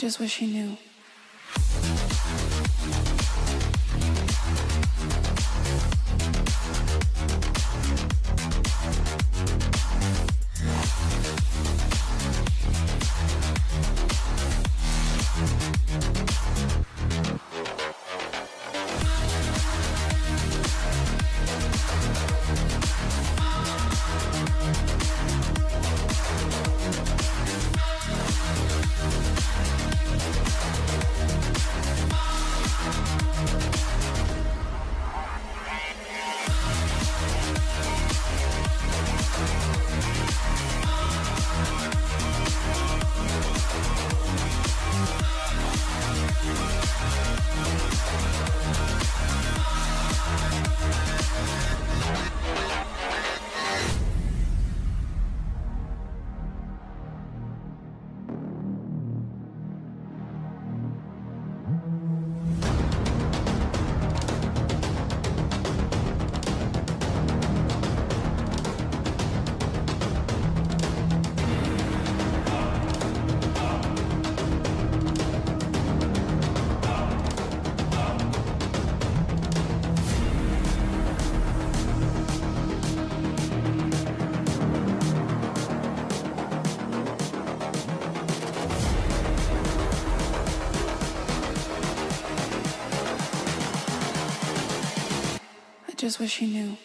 just wish he knew. Just wish he knew.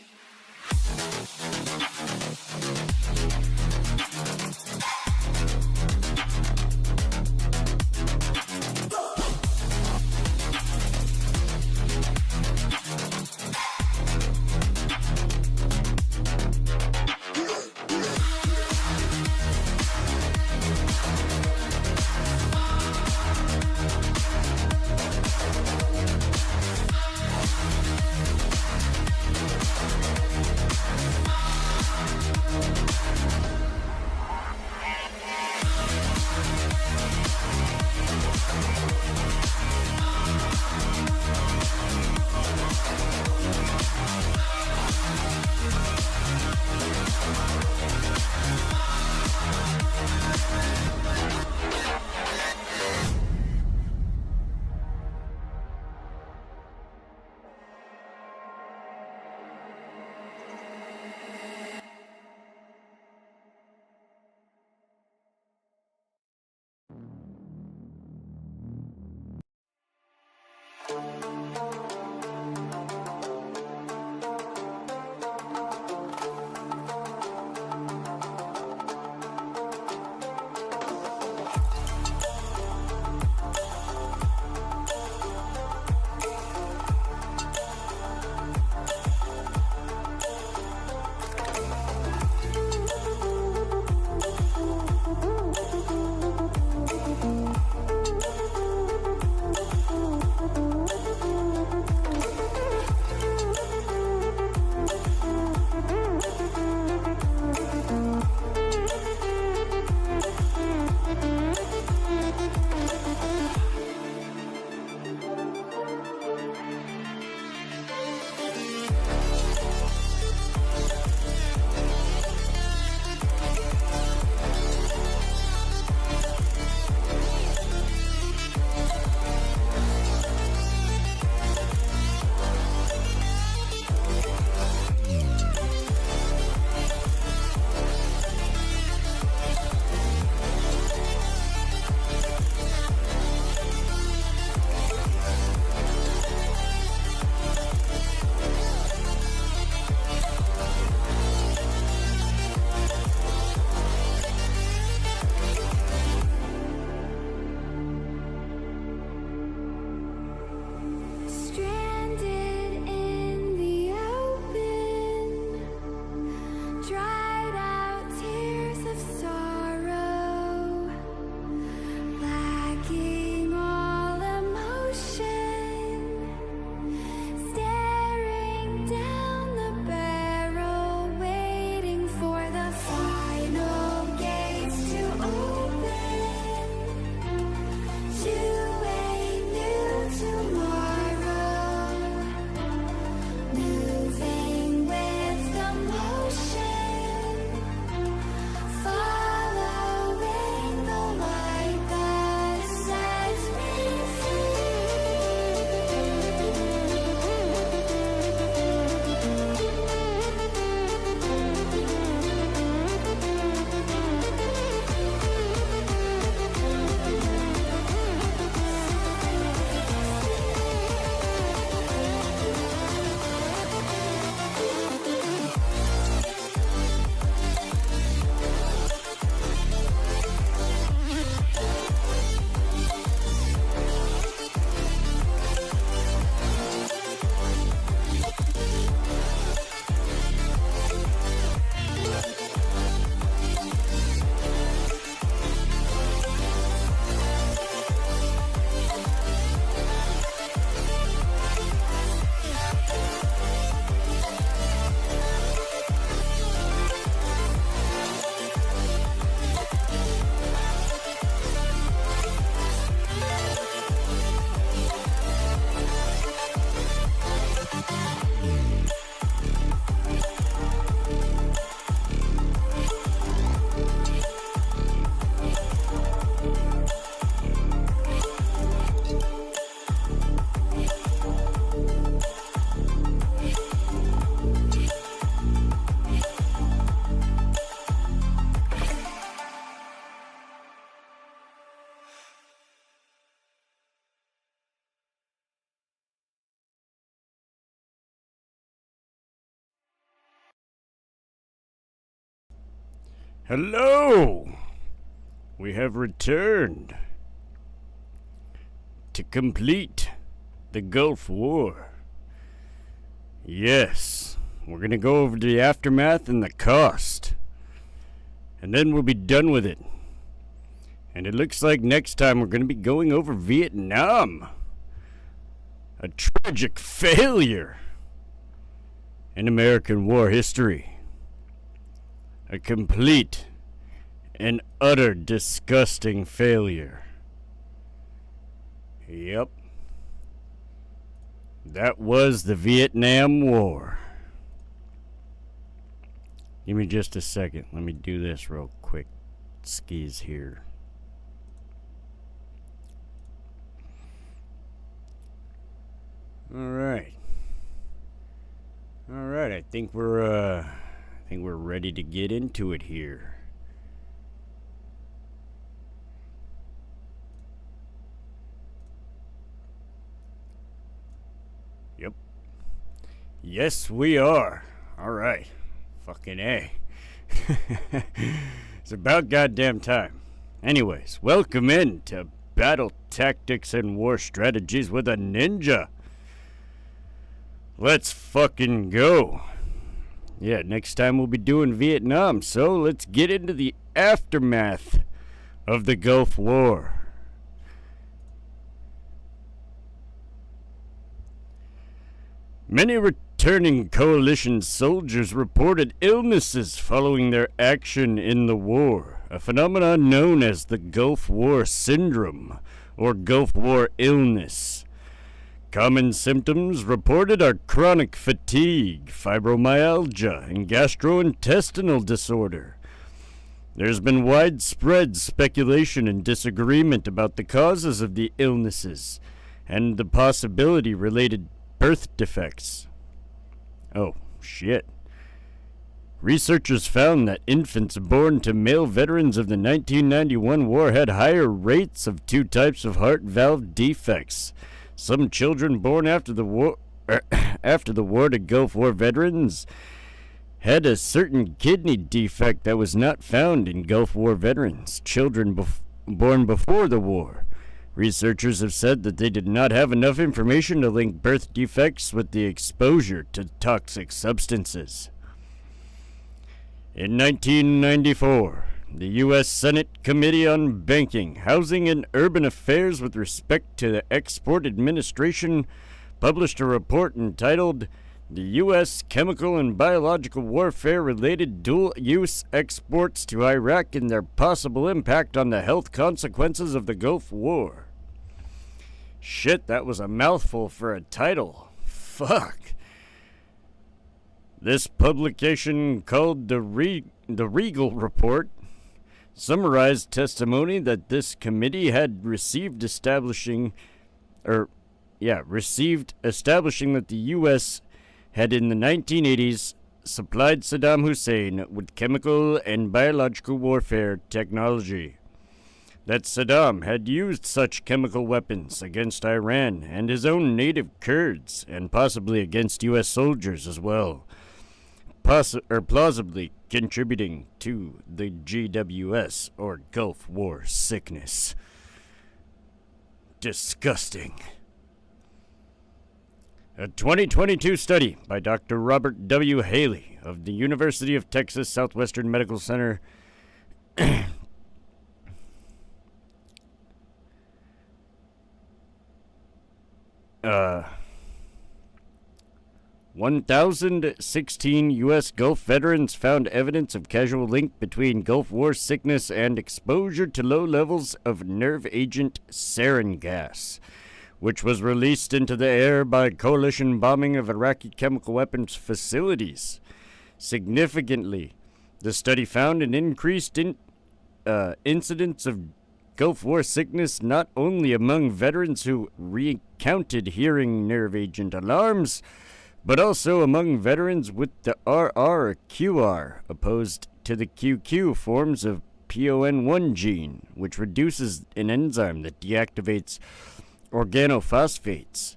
Hello! We have returned to complete the Gulf War. Yes, we're gonna go over the aftermath and the cost. And then we'll be done with it. And it looks like next time we're gonna be going over Vietnam. A tragic failure in American war history. A complete and utter disgusting failure. Yep. That was the Vietnam War. Give me just a second. Let me do this real quick. Skis here. Alright. Alright, I think we're ready to get into it here. Yep. Yes, we are. Alright. Fucking A. It's about goddamn time. Anyways, welcome in to Battle Tactics and War Strategies with a Ninja. Let's fucking go. Yeah, next time we'll be doing Vietnam, so let's get into the aftermath of the Gulf War. Many returning coalition soldiers reported illnesses following their action in the war, a phenomenon known as the Gulf War Syndrome, or Gulf War illness. Common symptoms reported are chronic fatigue, fibromyalgia, and gastrointestinal disorder. There's been widespread speculation and disagreement about the causes of the illnesses and the possibility related birth defects. Oh, shit. Researchers found that infants born to male veterans of the 1991 war had higher rates of two types of heart valve defects. Some children born after the war to Gulf War veterans had a certain kidney defect that was not found in Gulf War veterans, children born before the war. Researchers have said that they did not have enough information to link birth defects with the exposure to toxic substances. In 1994, the U.S. Senate Committee on Banking, Housing, and Urban Affairs with respect to the Export Administration published a report entitled The U.S. Chemical and Biological Warfare-Related Dual-Use Exports to Iraq and Their Possible Impact on the Health Consequences of the Gulf War. Shit, that was a mouthful for a title. Fuck. This publication, called the Regal Report, summarized testimony that this committee had received establishing that the U.S. had in the 1980s supplied Saddam Hussein with chemical and biological warfare technology. That Saddam had used such chemical weapons against Iran and his own native Kurds, and possibly against U.S. soldiers as well, plausibly contributing to the GWS, or Gulf War sickness. Disgusting. A 2022 study by Dr. Robert W. Haley of the University of Texas Southwestern Medical Center 1,016 U.S. Gulf veterans found evidence of causal link between Gulf War sickness and exposure to low levels of nerve agent sarin gas, which was released into the air by coalition bombing of Iraqi chemical weapons facilities. Significantly, the study found an increased incidence of Gulf War sickness not only among veterans who recounted hearing nerve agent alarms, but also among veterans with the RR or QR, opposed to the QQ forms of PON1 gene, which reduces an enzyme that deactivates organophosphates,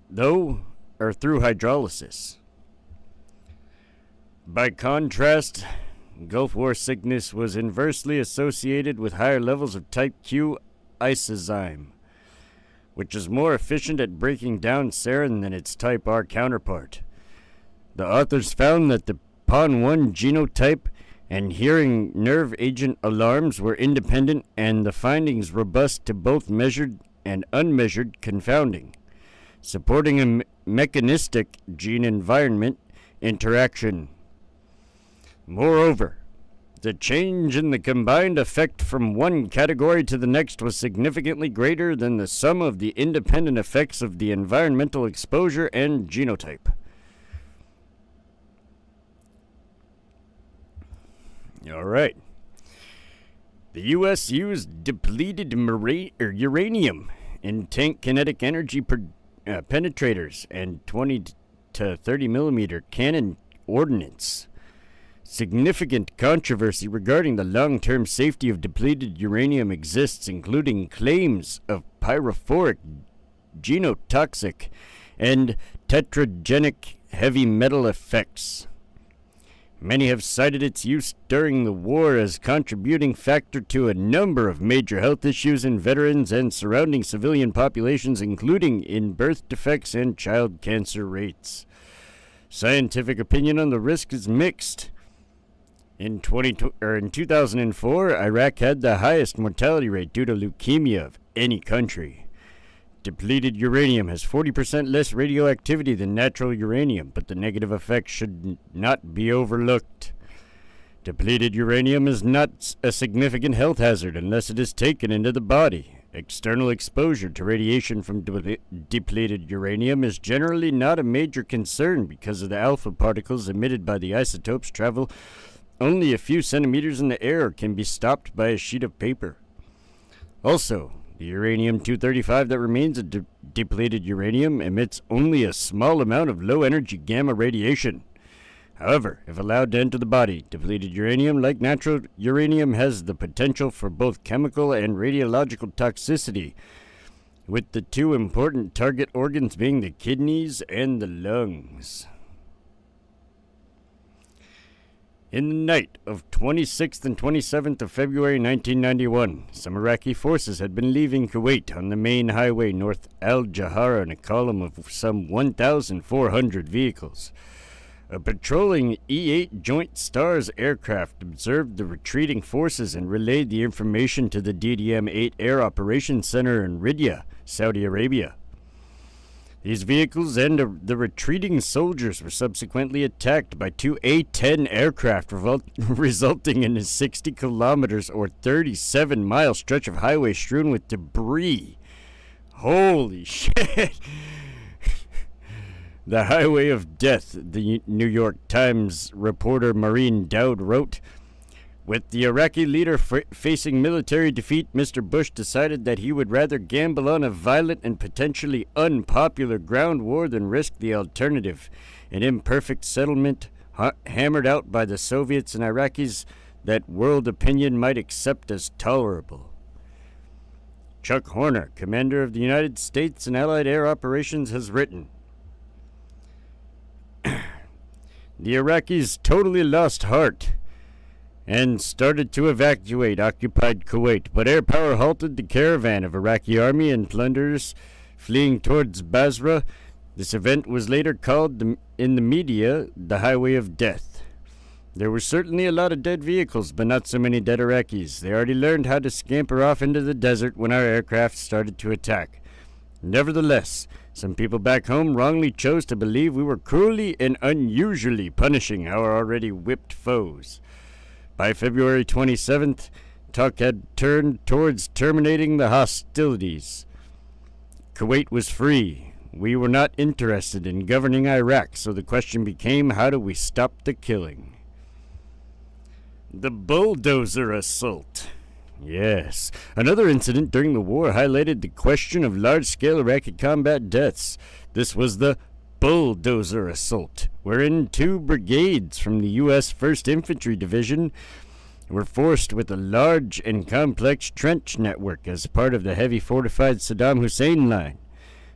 through hydrolysis. By contrast, Gulf War sickness was inversely associated with higher levels of type Q isozyme, which is more efficient at breaking down sarin than its type R counterpart. The authors found that the PON1 genotype and hearing nerve agent alarms were independent, and the findings robust to both measured and unmeasured confounding, supporting a mechanistic gene-environment interaction. Moreover, the change in the combined effect from one category to the next was significantly greater than the sum of the independent effects of the environmental exposure and genotype. All right. The U.S. used depleted uranium in tank kinetic energy penetrators and 20 to 30 millimeter cannon ordnance. Significant controversy regarding the long-term safety of depleted uranium exists, including claims of pyrophoric, genotoxic, and tetragenic heavy metal effects. Many have cited its use during the war as contributing factor to a number of major health issues in veterans and surrounding civilian populations, including in birth defects and child cancer rates. Scientific opinion on the risk is mixed. In 2004, Iraq had the highest mortality rate due to leukemia of any country. Depleted uranium has 40% less radioactivity than natural uranium, but the negative effects should not be overlooked. Depleted uranium is not a significant health hazard unless it is taken into the body. External exposure to radiation from depleted uranium is generally not a major concern because of the alpha particles emitted by the isotopes travel only a few centimeters in the air, can be stopped by a sheet of paper. Also, the uranium-235 that remains of depleted uranium emits only a small amount of low-energy gamma radiation. However, if allowed to enter the body, depleted uranium, like natural uranium, has the potential for both chemical and radiological toxicity, with the two important target organs being the kidneys and the lungs. In the night of 26th and 27th of February 1991, some Iraqi forces had been leaving Kuwait on the main highway north Al-Jahara in a column of some 1,400 vehicles. A patrolling E-8 Joint Stars aircraft observed the retreating forces and relayed the information to the DDM-8 Air Operations Center in Riyadh, Saudi Arabia. These vehicles and the retreating soldiers were subsequently attacked by two A-10 aircraft, resulting in a 60 kilometers or 37-mile stretch of highway strewn with debris. Holy shit! The Highway of Death, the New York Times reporter Maureen Dowd wrote. With the Iraqi leader facing military defeat, Mr. Bush decided that he would rather gamble on a violent and potentially unpopular ground war than risk the alternative, an imperfect settlement hammered out by the Soviets and Iraqis that world opinion might accept as tolerable. Chuck Horner, commander of the United States and Allied Air Operations, has written, The Iraqis totally lost heart and started to evacuate occupied Kuwait, but air power halted the caravan of Iraqi army and plunderers fleeing towards Basra. This event was later called in the media the Highway of Death. There were certainly a lot of dead vehicles, but not so many dead Iraqis. They already learned how to scamper off into the desert when our aircraft started to attack. Nevertheless, some people back home wrongly chose to believe we were cruelly and unusually punishing our already whipped foes. By February 27th, talk had turned towards terminating the hostilities. Kuwait was free. We were not interested in governing Iraq, so the question became, how do we stop the killing? The bulldozer assault. Yes, another incident during the war highlighted the question of large-scale Iraqi combat deaths. This was the bulldozer assault, wherein 2 brigades from the U.S. 1st Infantry Division were forced with a large and complex trench network as part of the heavy fortified Saddam Hussein line.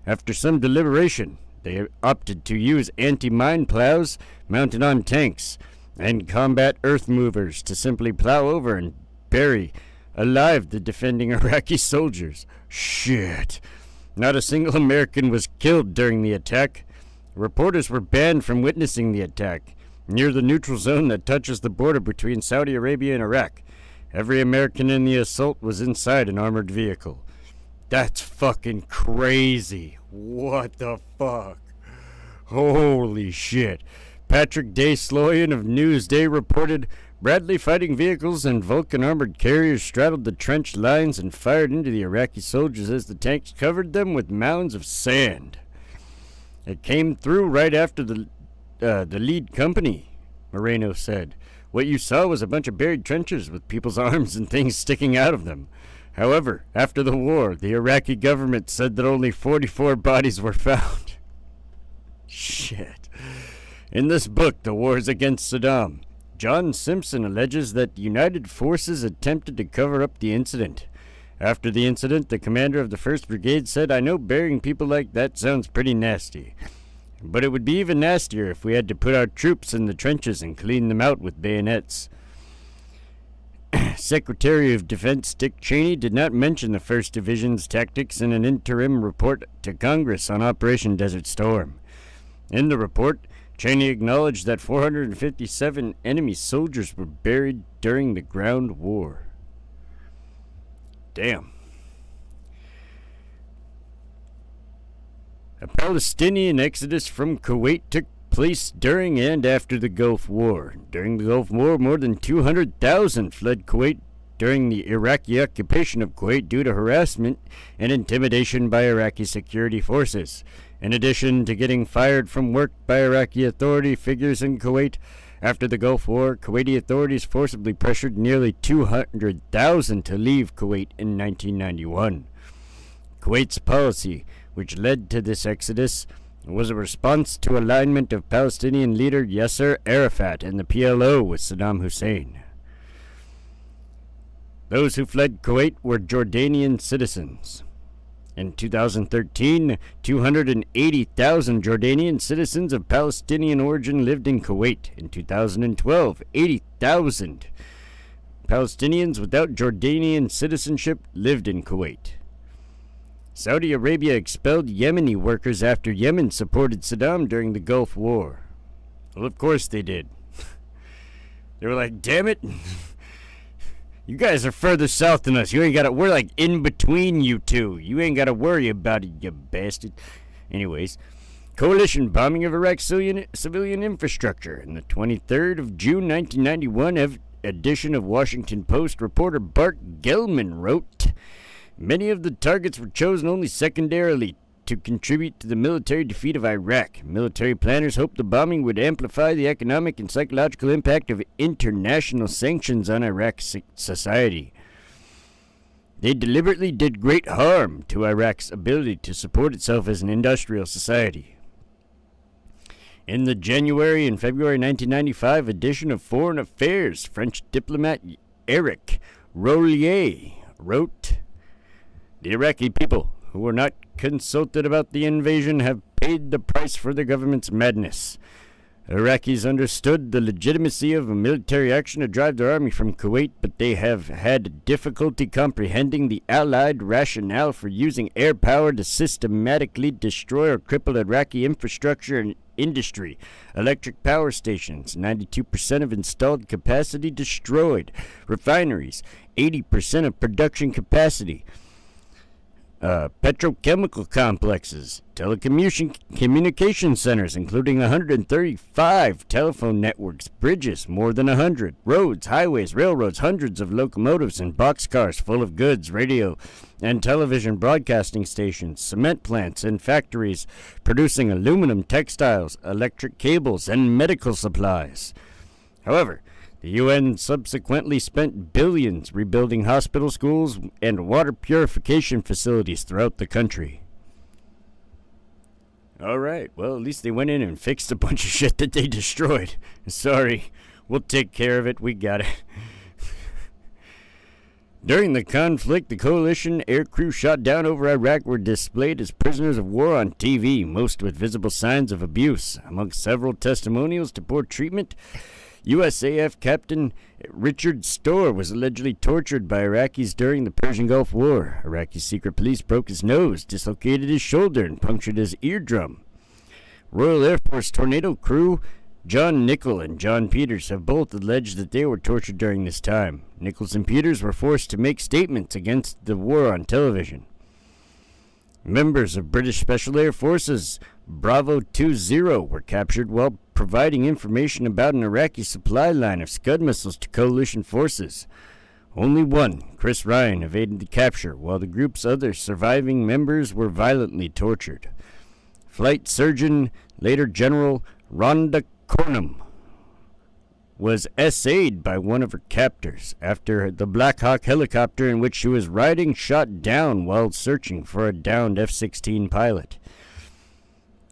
After some deliberation, they opted to use anti-mine plows mounted on tanks, and combat earth movers to simply plow over and bury alive the defending Iraqi soldiers. Shit. Not a single American was killed during the attack. Reporters were banned from witnessing the attack near the neutral zone that touches the border between Saudi Arabia and Iraq. Every American in the assault was inside an armored vehicle. That's fucking crazy. What the fuck? Holy shit. Patrick Day Sloyan of Newsday reported Bradley fighting vehicles and Vulcan armored carriers straddled the trench lines and fired into the Iraqi soldiers as the tanks covered them with mounds of sand. It came through right after the lead company, Moreno said. What you saw was a bunch of buried trenches with people's arms and things sticking out of them. However, after the war, the Iraqi government said that only 44 bodies were found. Shit. In this book, The Wars Against Saddam, John Simpson alleges that United Forces attempted to cover up the incident. After the incident, the commander of the 1st Brigade said, I know burying people like that sounds pretty nasty. But it would be even nastier if we had to put our troops in the trenches and clean them out with bayonets. Secretary of Defense Dick Cheney did not mention the 1st Division's tactics in an interim report to Congress on Operation Desert Storm. In the report, Cheney acknowledged that 457 enemy soldiers were buried during the ground war. Damn. A Palestinian exodus from Kuwait took place during and after the Gulf War. During the Gulf War, more than 200,000 fled Kuwait during the Iraqi occupation of Kuwait due to harassment and intimidation by Iraqi security forces. In addition to getting fired from work by Iraqi authority figures in Kuwait, after the Gulf War, Kuwaiti authorities forcibly pressured nearly 200,000 to leave Kuwait in 1991. Kuwait's policy, which led to this exodus, was a response to alignment of Palestinian leader Yasser Arafat and the PLO with Saddam Hussein. Those who fled Kuwait were Jordanian citizens. In 2013, 280,000 Jordanian citizens of Palestinian origin lived in Kuwait. In 2012, 80,000 Palestinians without Jordanian citizenship lived in Kuwait. Saudi Arabia expelled Yemeni workers after Yemen supported Saddam during the Gulf War. Well, of course they did. They were like, damn it. You guys are further south than us. We're like in between you two. You ain't gotta worry about it, you bastard. Anyways, coalition bombing of Iraq's civilian infrastructure. In the 23rd of June 1991 edition of Washington Post, reporter Bart Gellman wrote, many of the targets were chosen only secondarily to contribute to the military defeat of Iraq. Military planners hoped the bombing would amplify the economic and psychological impact of international sanctions on Iraq's society. They deliberately did great harm to Iraq's ability to support itself as an industrial society. In the January and February 1995 edition of Foreign Affairs, French diplomat Eric Rollier wrote, the Iraqi people, who were not consulted about the invasion, have paid the price for the government's madness. Iraqis understood the legitimacy of a military action to drive their army from Kuwait, but they have had difficulty comprehending the Allied rationale for using air power to systematically destroy or cripple Iraqi infrastructure and industry. Electric power stations, 92% of installed capacity destroyed. Refineries, 80% of production capacity. Petrochemical complexes, telecommunication centers, including 135 telephone networks, bridges, more than 100, roads, highways, railroads, hundreds of locomotives and boxcars full of goods, radio and television broadcasting stations, cement plants and factories producing aluminum, textiles, electric cables, and medical supplies. However, the UN subsequently spent billions rebuilding hospital, schools, and water purification facilities throughout the country. Alright, well, at least they went in and fixed a bunch of shit that they destroyed. Sorry, we'll take care of it, we got it. During the conflict, the coalition aircrew shot down over Iraq were displayed as prisoners of war on TV, most with visible signs of abuse. Among several testimonials to poor treatment, USAF Captain Richard Storr was allegedly tortured by Iraqis during the Persian Gulf War. Iraqi secret police broke his nose, dislocated his shoulder, and punctured his eardrum. Royal Air Force Tornado crew John Nichol and John Peters have both alleged that they were tortured during this time. Nichols and Peters were forced to make statements against the war on television. Members of British Special Air Forces Bravo 20 were captured while providing information about an Iraqi supply line of Scud missiles to coalition forces. Only one, Chris Ryan, evaded the capture, while the group's other surviving members were violently tortured. Flight surgeon, later General Rhonda Cornum, was essayed by one of her captors after the Black Hawk helicopter in which she was riding shot down while searching for a downed F-16 pilot.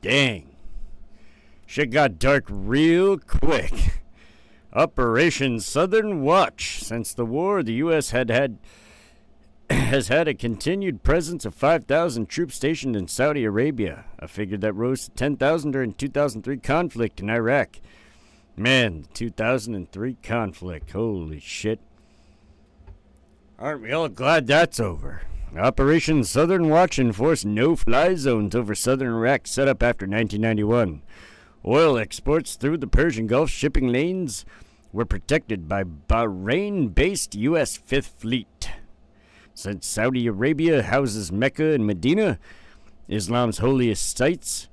Dang. Shit got dark real quick. Operation Southern Watch. Since the war, the U.S. has had a continued presence of 5,000 troops stationed in Saudi Arabia, a figure that rose to 10,000 during 2003 conflict in Iraq. Man, the 2003 conflict, holy shit. Aren't we all glad that's over? Operation Southern Watch enforced no-fly zones over southern Iraq set up after 1991. Oil exports through the Persian Gulf shipping lanes were protected by Bahrain-based U.S. Fifth Fleet. Since Saudi Arabia houses Mecca and Medina, Islam's holiest sites,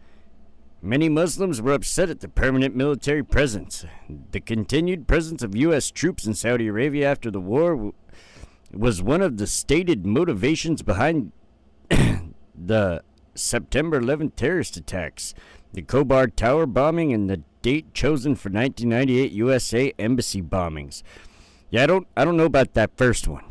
many Muslims were upset at the permanent military presence. The continued presence of U.S. troops in Saudi Arabia after the war was one of the stated motivations behind the September 11th terrorist attacks, the Khobar Tower bombing, and the date chosen for 1998 USA embassy bombings. Yeah, I don't know about that first one.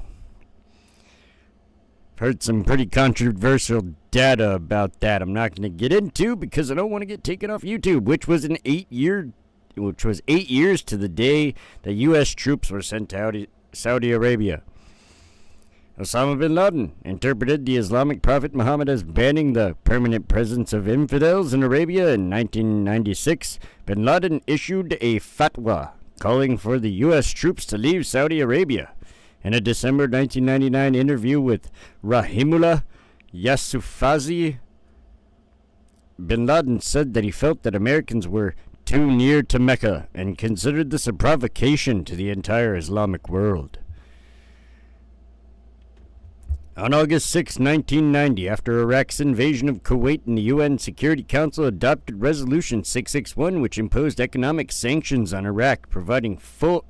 Heard some pretty controversial data about that I'm not going to get into because I don't want to get taken off YouTube, which was 8 years to the day that U.S. troops were sent to Saudi Arabia. Osama bin Laden interpreted the Islamic prophet Muhammad as banning the permanent presence of infidels in Arabia in 1996. Bin Laden issued a fatwa calling for the U.S. troops to leave Saudi Arabia. In a December 1999 interview with Rahimullah Yasufazi, bin Laden said that he felt that Americans were too near to Mecca and considered this a provocation to the entire Islamic world. On August 6, 1990, after Iraq's invasion of Kuwait, and the UN Security Council adopted Resolution 661, which imposed economic sanctions on Iraq, providing for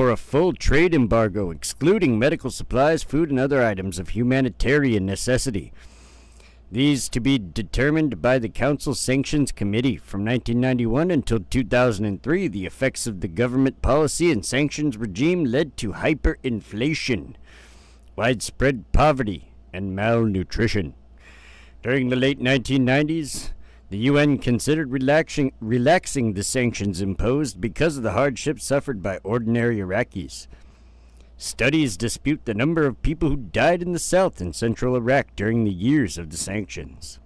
a full trade embargo, excluding medical supplies, food, and other items of humanitarian necessity. These to be determined by the Council Sanctions Committee. From 1991 until 2003, the effects of the government policy and sanctions regime led to hyperinflation, widespread poverty, and malnutrition. During the late 1990s, the UN considered relaxing the sanctions imposed because of the hardships suffered by ordinary Iraqis. Studies dispute the number of people who died in the south and central Iraq during the years of the sanctions.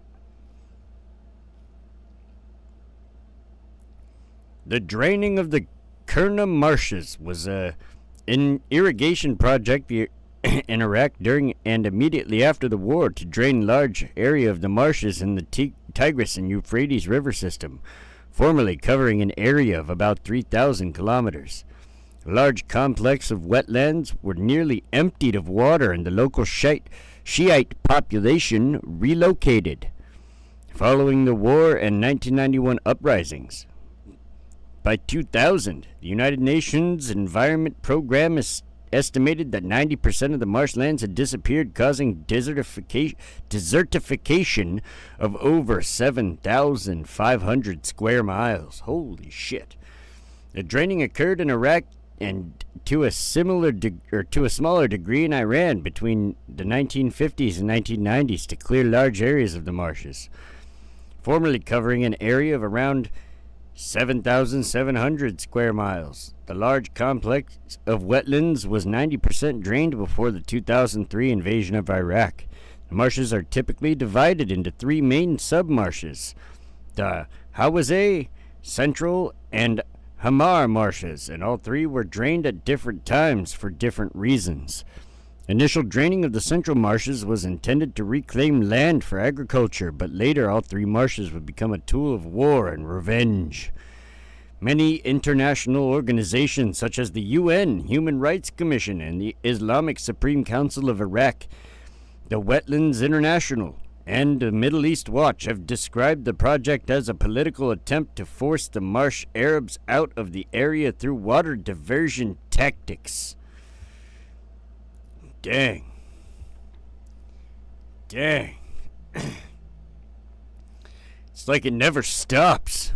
The draining of the Kurna marshes was an irrigation project in Iraq during and immediately after the war to drain large area of the marshes in the Tigris and Euphrates river system, formerly covering an area of about 3,000 kilometers. A large complex of wetlands were nearly emptied of water and the local Shiite population relocated. Following the war and 1991 uprisings, by 2000, the United Nations Environment Program estimated that 90% of the marshlands had disappeared, causing desertification of over 7,500 square miles. Holy shit. The draining occurred in Iraq and to a smaller degree in Iran between the 1950s and 1990s to clear large areas of the marshes, formerly covering an area of around 7,700 square miles. The large complex of wetlands was 90% drained before the 2003 invasion of Iraq. The marshes are typically divided into three main submarshes: the Hawazeh, Central, and Hamar marshes, and all three were drained at different times for different reasons. Initial draining of the central marshes was intended to reclaim land for agriculture, but later all three marshes would become a tool of war and revenge. Many international organizations such as the UN Human Rights Commission and the Islamic Supreme Council of Iraq, the Wetlands International, and the Middle East Watch have described the project as a political attempt to force the marsh Arabs out of the area through water diversion tactics. Dang. It's like it never stops.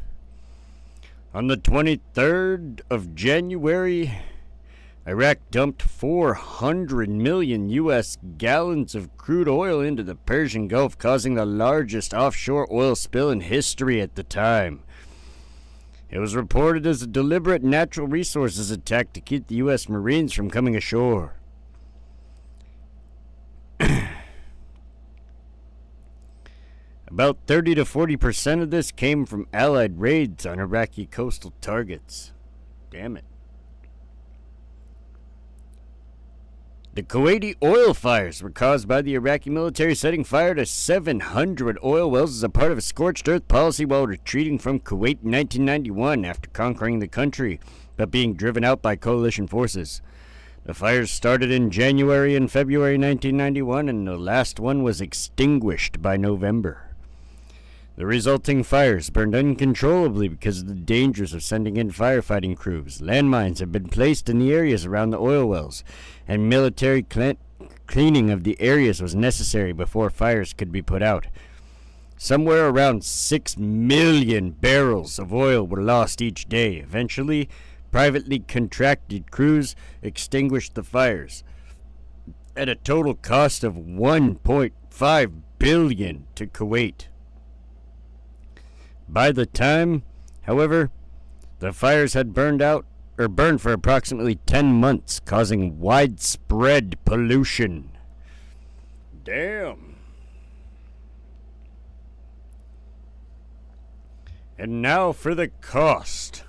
On the 23rd of January, Iraq dumped 400 million U.S. gallons of crude oil into the Persian Gulf, causing the largest offshore oil spill in history at the time. It was reported as a deliberate natural resources attack to keep the U.S. Marines from coming ashore. About 30 to 40% of this came from Allied raids on Iraqi coastal targets. Damn it. The Kuwaiti oil fires were caused by the Iraqi military setting fire to 700 oil wells as a part of a scorched earth policy while retreating from Kuwait in 1991 after conquering the country, but being driven out by coalition forces. The fires started in January and February 1991, and the last one was extinguished by November. The resulting fires burned uncontrollably because of the dangers of sending in firefighting crews. Landmines have been placed in the areas around the oil wells, and military cleaning of the areas was necessary before fires could be put out. Somewhere around 6 million barrels of oil were lost each day. Eventually, privately contracted crews extinguished the fires at a total cost of $1.5 billion to Kuwait. By the time, however, the fires had burned for approximately 10 months, causing widespread pollution. Damn. And now for the cost.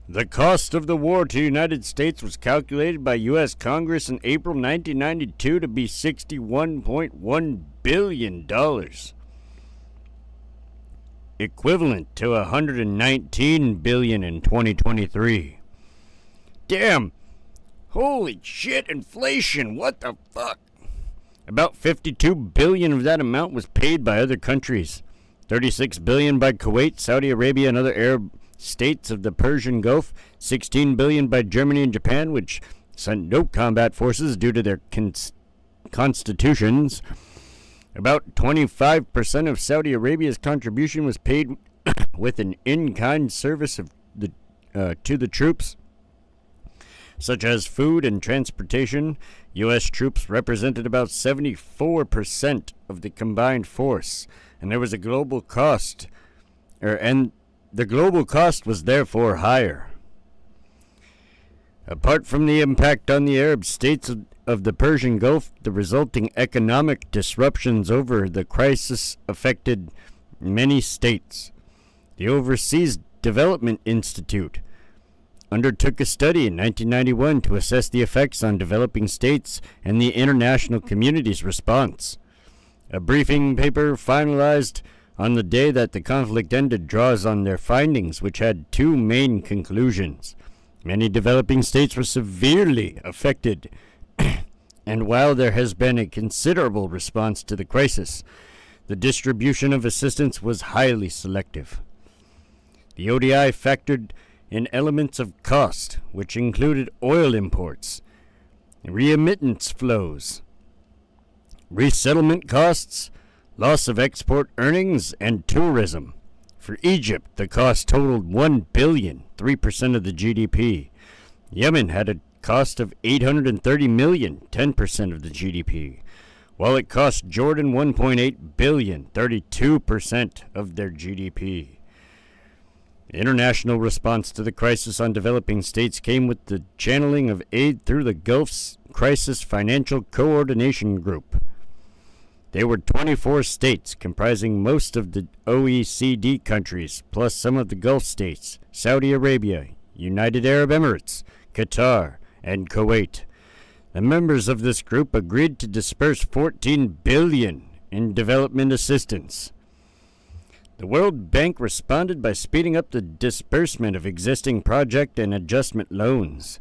The cost of the war to the United States was calculated by U.S. Congress in April 1992 to be $61.1 billion, equivalent to $119 billion in 2023. Damn! Holy shit, inflation! What the fuck? About $52 billion of that amount was paid by other countries. $36 billion by Kuwait, Saudi Arabia, and other Arab states of the Persian Gulf, $16 billion by Germany and Japan, which sent no combat forces due to their constitutions. About 25% of Saudi Arabia's contribution was paid with an in-kind service of to the troops, such as food and transportation. U.S. troops represented about 74% of the combined force, and there was a global cost, the global cost was therefore higher. Apart from the impact on the Arab states of the Persian Gulf, the resulting economic disruptions over the crisis affected many states. The Overseas Development Institute undertook a study in 1991 to assess the effects on developing states and the international community's response. A briefing paper finalized on the day that the conflict ended draws on their findings, which had two main conclusions. Many developing states were severely affected, and while there has been a considerable response to the crisis, the distribution of assistance was highly selective. The ODI factored in elements of cost, which included oil imports, remittance flows, resettlement costs, loss of export earnings, and tourism. For Egypt, the cost totaled $1 billion, 3% of the GDP. Yemen had a cost of $830 million, 10% of the GDP, while it cost Jordan $1.8 billion, 32% of their GDP. The international response to the crisis on developing states came with the channeling of aid through the Gulf's Crisis Financial Coordination Group. They were 24 states, comprising most of the OECD countries, plus some of the Gulf states, Saudi Arabia, United Arab Emirates, Qatar, and Kuwait. The members of this group agreed to disperse $14 billion in development assistance. The World Bank responded by speeding up the disbursement of existing project and adjustment loans.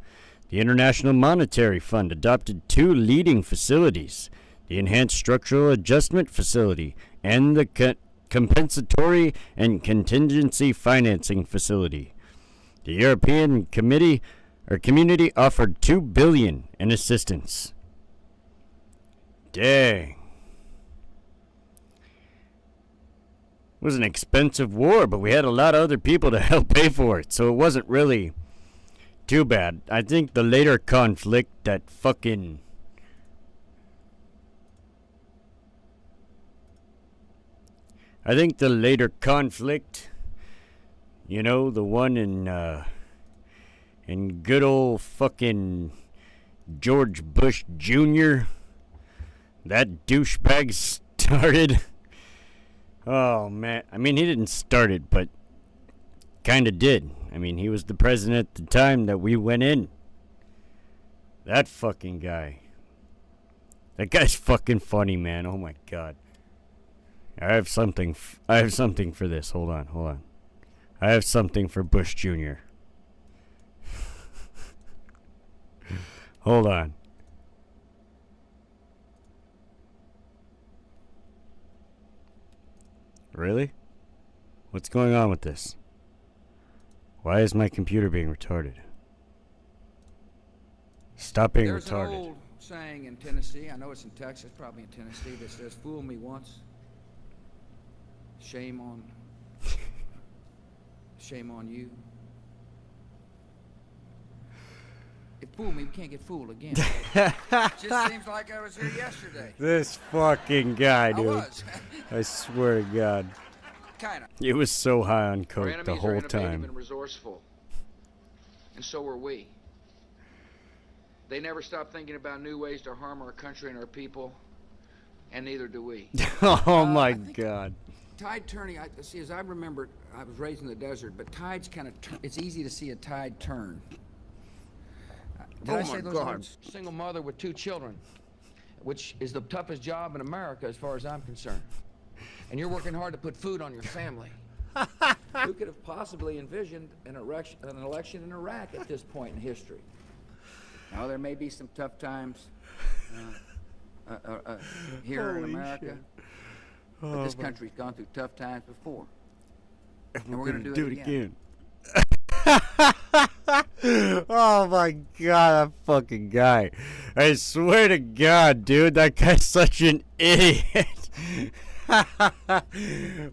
The International Monetary Fund adopted two leading facilities, the Enhanced Structural Adjustment Facility and the Compensatory and Contingency Financing Facility. The European Community offered $2 billion in assistance. Dang. It was an expensive war, but we had a lot of other people to help pay for it, so it wasn't really too bad. I think the later conflict that fucking... you know, the one in good old fucking George Bush Jr., that douchebag started... Oh, man. I mean, he didn't start it, but kind of did. I mean, he was the president at the time that we went in. That fucking guy. That guy's fucking funny, man. Oh, my God. I have something for this. Hold on. I have something for Bush Jr. Hold on. Really? What's going on with this? Why is my computer being retarded? Stop being There's retarded. There's an old saying in Tennessee, I know it's in Texas, probably in Tennessee, that says, "Fool me once, shame on you." If fool me, we can't get fooled again. Just seems like I was here yesterday. This fucking guy, I dude. was. I swear to God. Kinda. It was so high on Our coke enemies the are whole innovative time. and resourceful, and so are we. They never stop thinking about new ways to harm our country and our people, and neither do we. Oh my God. Tide turning, see, as I remember, I was raised in the desert, but tides kind of, it's easy to see a tide turn. Did I say those words? Single mother with 2 children, which is the toughest job in America as far as I'm concerned. And you're working hard to put food on your family. Who could have possibly envisioned an election in Iraq at this point in history? Now, there may be some tough times here in America, but this country's gone through tough times before. And we're going to do it again. Oh my God, that fucking guy. I swear to God, dude, that guy's such an idiot.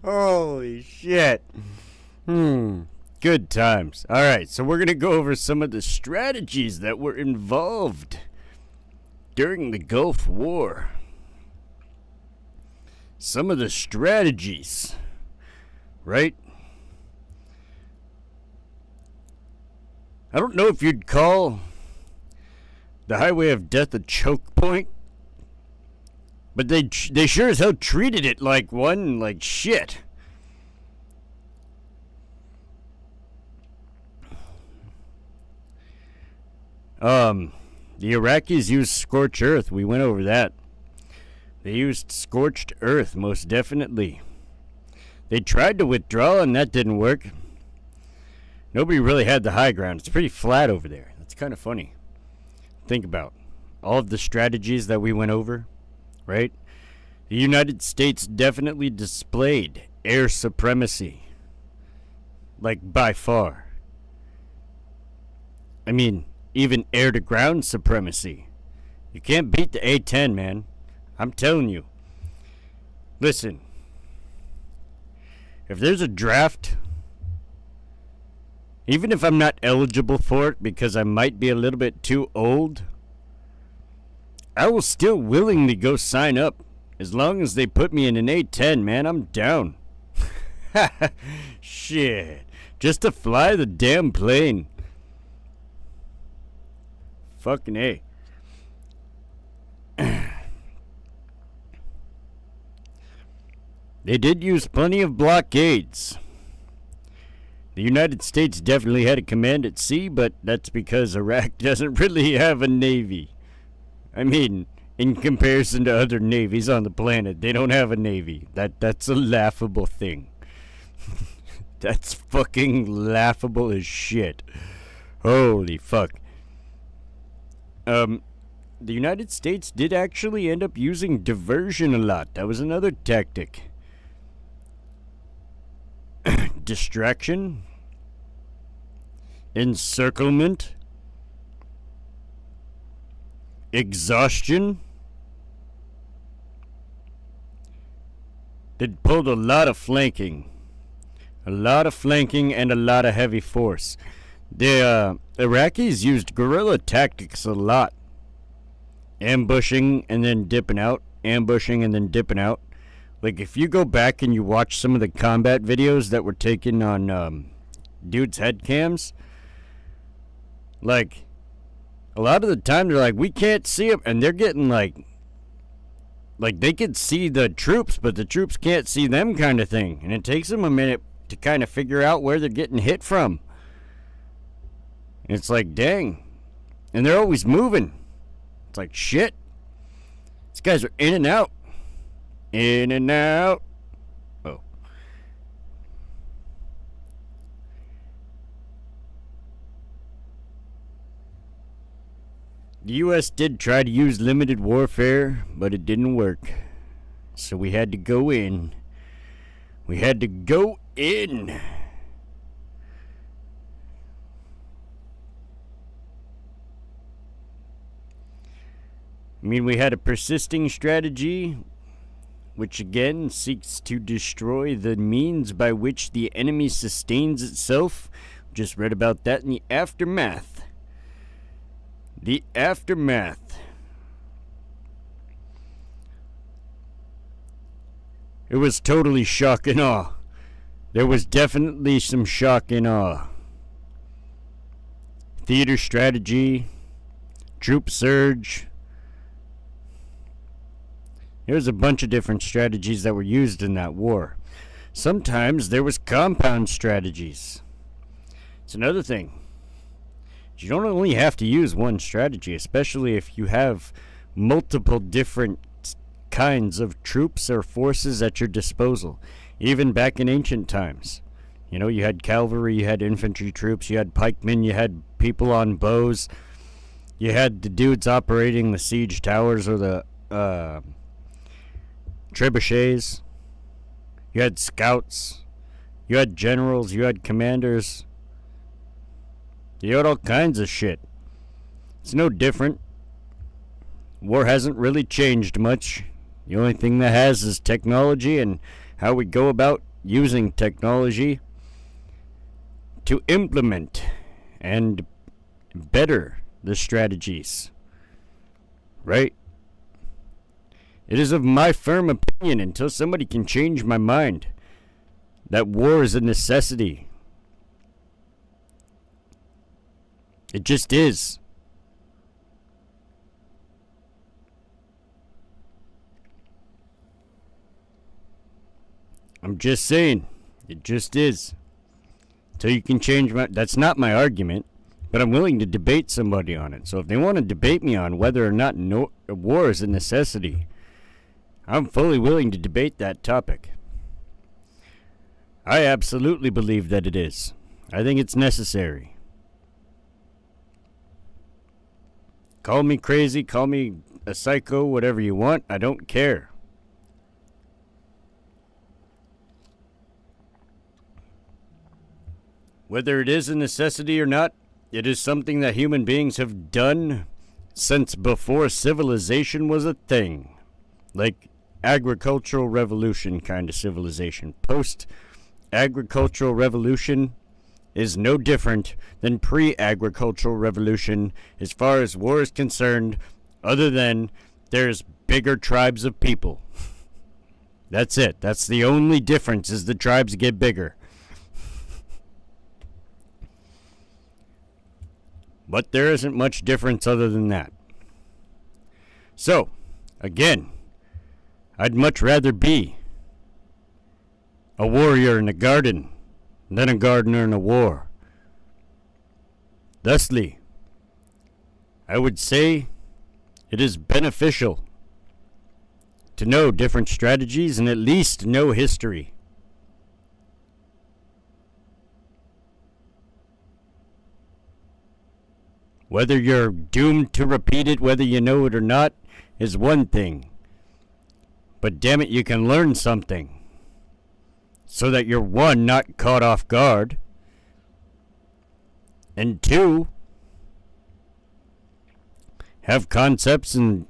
Holy shit. Good times. Alright, so we're going to go over some of the strategies that were involved during the Gulf War. Some of the strategies, right? I don't know if you'd call the Highway of Death a choke point, but they sure as hell treated it like one, like shit. The Iraqis used scorched earth. We went over that. They used scorched earth, most definitely. They tried to withdraw, and that didn't work. Nobody really had the high ground. It's pretty flat over there. That's kind of funny. Think about all of the strategies that we went over, right? The United States definitely displayed air supremacy. Like, by far. I mean, even air-to-ground supremacy. You can't beat the A-10, man. I'm telling you. Listen. If there's a draft, even if I'm not eligible for it because I might be a little bit too old, I will still willingly go sign up. As long as they put me in an A-10, man, I'm down. Shit. Just to fly the damn plane. Fucking A. They did use plenty of blockades. The United States definitely had a command at sea, but that's because Iraq doesn't really have a navy. I mean, in comparison to other navies on the planet, they don't have a navy. That's a laughable thing. That's fucking laughable as shit. Holy fuck. The United States did actually end up using diversion a lot. That was another tactic. Distraction. Encirclement. Exhaustion. They pulled a lot of flanking. A lot of flanking and a lot of heavy force. The Iraqis used guerrilla tactics a lot. Ambushing and then dipping out. Ambushing and then dipping out. Like, if you go back and you watch some of the combat videos that were taken on dudes' head cams, like, a lot of the time they're like, we can't see them, and they're getting like they could see the troops, but the troops can't see them, kind of thing. And it takes them a minute to kind of figure out where they're getting hit from. And it's like, dang. And they're always moving. It's like, shit. These guys are in and out. In and out. Oh. The U.S. did try to use limited warfare, but it didn't work. So we had to go in. We had to go in. I mean, we had a persisting strategy, which again seeks to destroy the means by which the enemy sustains itself. Just read about that in the aftermath. The aftermath. It was totally shock and awe. There was definitely some shock and awe. Theater strategy, troop surge. There's a bunch of different strategies that were used in that war. Sometimes there was compound strategies. It's another thing. You don't only have to use one strategy, especially if you have multiple different kinds of troops or forces at your disposal. Even back in ancient times. You know, you had cavalry, you had infantry troops, you had pikemen, you had people on bows. You had the dudes operating the siege towers or the trebuchets. You had scouts. You had generals. You had commanders. You had all kinds of shit. It's no different. War hasn't really changed much. The only thing that has is technology and how we go about using technology to implement and better the strategies. Right? It is of my firm opinion, until somebody can change my mind, that war is a necessity. It just is. I'm just saying, it just is. Until you can change my... That's not my argument, but I'm willing to debate somebody on it. So if they want to debate me on whether or not war is a necessity, I'm fully willing to debate that topic. I absolutely believe that it is. I think it's necessary. Call me crazy, call me a psycho, whatever you want. I don't care. Whether it is a necessity or not, it is something that human beings have done since before civilization was a thing. Like agricultural revolution kind of civilization. Post-agricultural revolution is no different than pre-agricultural revolution as far as war is concerned, other than there's bigger tribes of people. That's it. That's the only difference, is the tribes get bigger. But there isn't much difference other than that. So, again, I'd much rather be a warrior in a garden, then a gardener in a war. Thusly, I would say it is beneficial to know different strategies and at least know history. Whether you're doomed to repeat it, whether you know it or not, is one thing. But damn it, you can learn something. So that you're, one, not caught off guard. And two, have concepts and,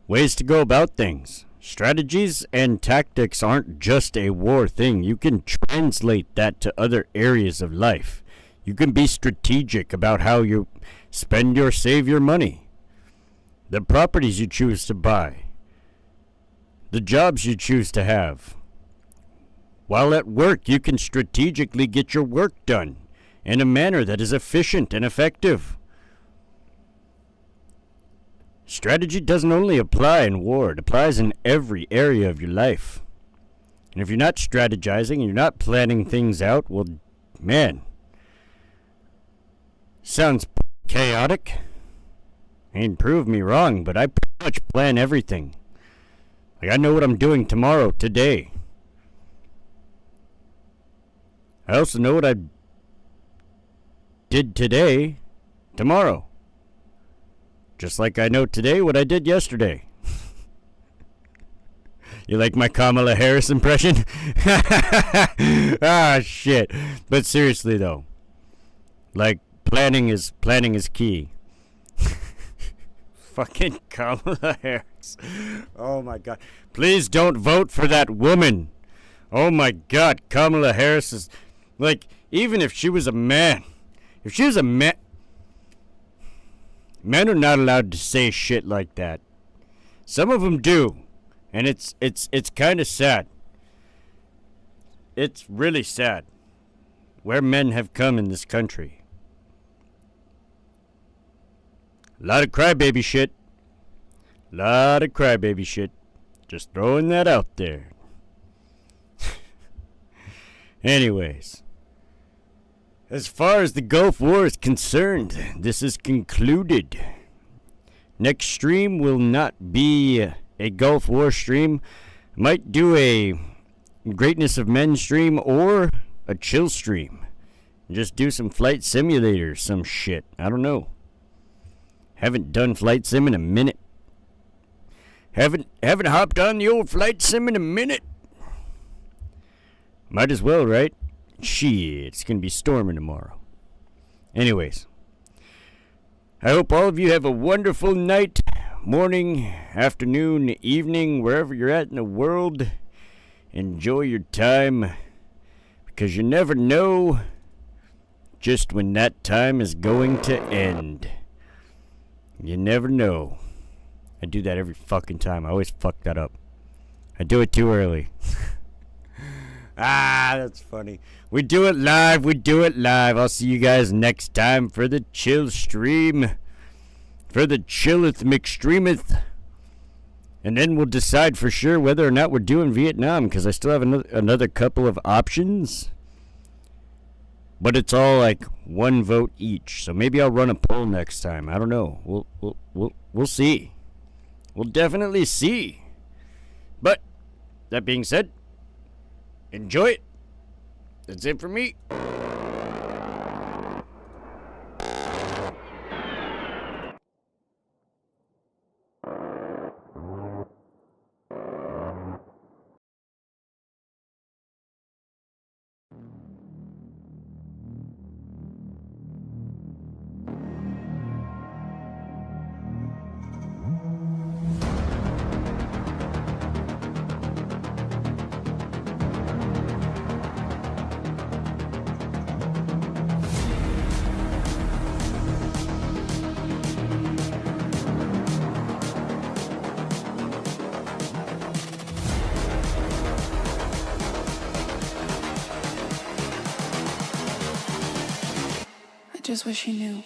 ways to go about things. Strategies and tactics aren't just a war thing. You can translate that to other areas of life. You can be strategic about how you spend or save your money. The properties you choose to buy. The jobs you choose to have. While at work, you can strategically get your work done in a manner that is efficient and effective. Strategy doesn't only apply in war, it applies in every area of your life. And if you're not strategizing and you're not planning things out, well, man, sounds chaotic. I mean, prove me wrong, but I pretty much plan everything. Like, I know what I'm doing tomorrow, today. I also know what I did today, tomorrow. Just like I know today what I did yesterday. You like my Kamala Harris impression? Ah, shit. But seriously, though. Like, planning is key. Fucking Kamala Harris. Oh, my God. Please don't vote for that woman. Oh, my God. Kamala Harris is... Like, even if she was a man. If she was a man... Men are not allowed to say shit like that. Some of them do. And it's kind of sad. It's really sad. Where men have come in this country. A lot of crybaby shit. Lot of crybaby shit. Just throwing that out there. Anyways. As far as the Gulf War is concerned, this is concluded. Next stream will not be a Gulf War stream. Might do a Greatness of Men stream or a chill stream. Just do some flight simulators, some shit. I don't know. Haven't done flight sim in a minute. Haven't hopped on the old flight sim in a minute. Might as well, right? Shit, it's gonna be storming tomorrow. Anyways, I hope all of you have a wonderful night, morning, afternoon, evening, wherever you're at in the world. Enjoy your time, because you never know just when that time is going to end. You never know. I do that every fucking time. I always fuck that up. I do it too early. Ah, that's funny. We do it live. I'll see you guys next time for the chill stream. For the chilleth McStreameth. And then we'll decide for sure whether or not we're doing Vietnam, because I still have another couple of options. But it's all like one vote each. So maybe I'll run a poll next time. I don't know. We'll see. We'll definitely see. But that being said, enjoy it. That's it for me. I just wish he knew.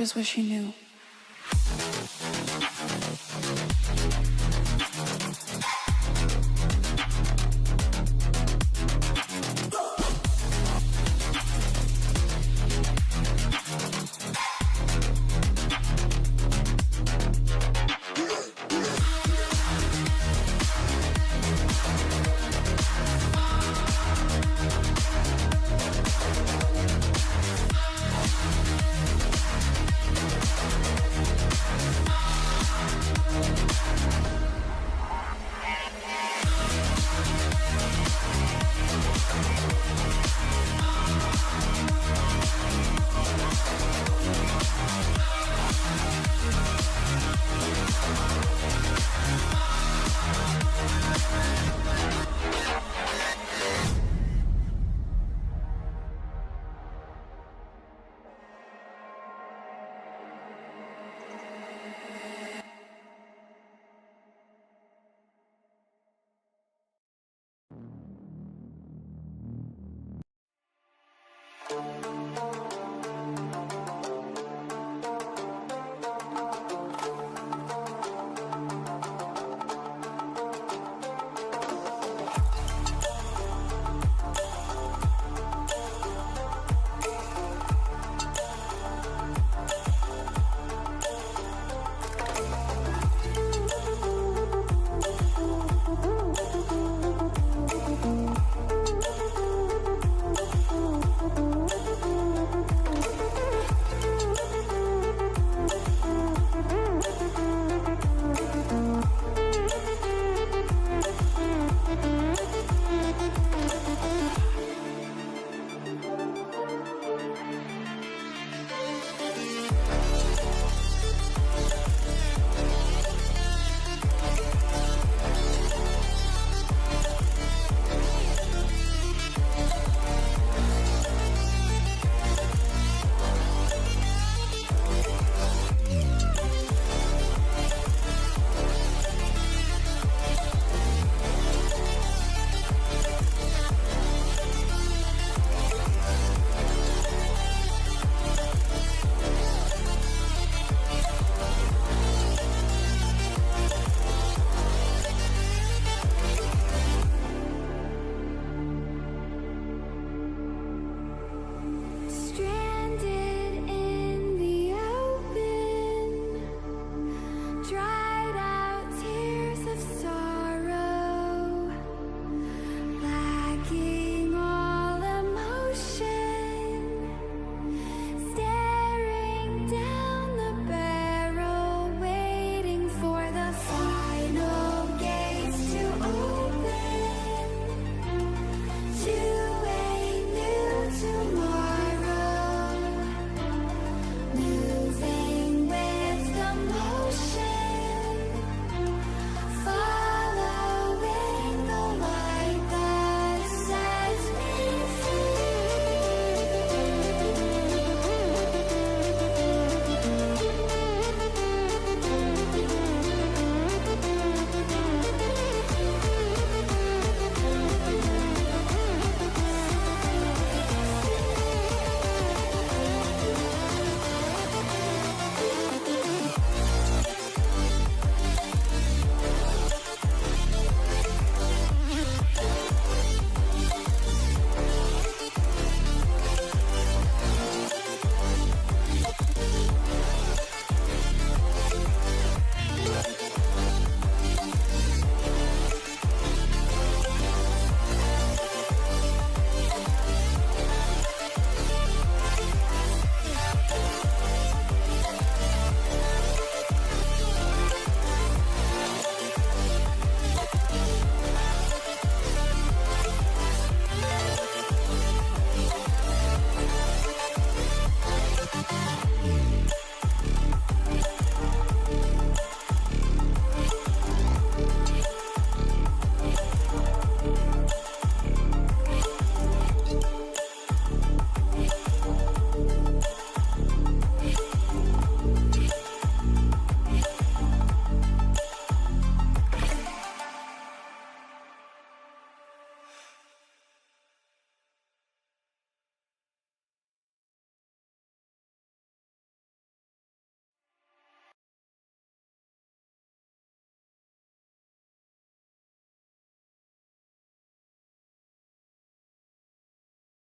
just wish he knew.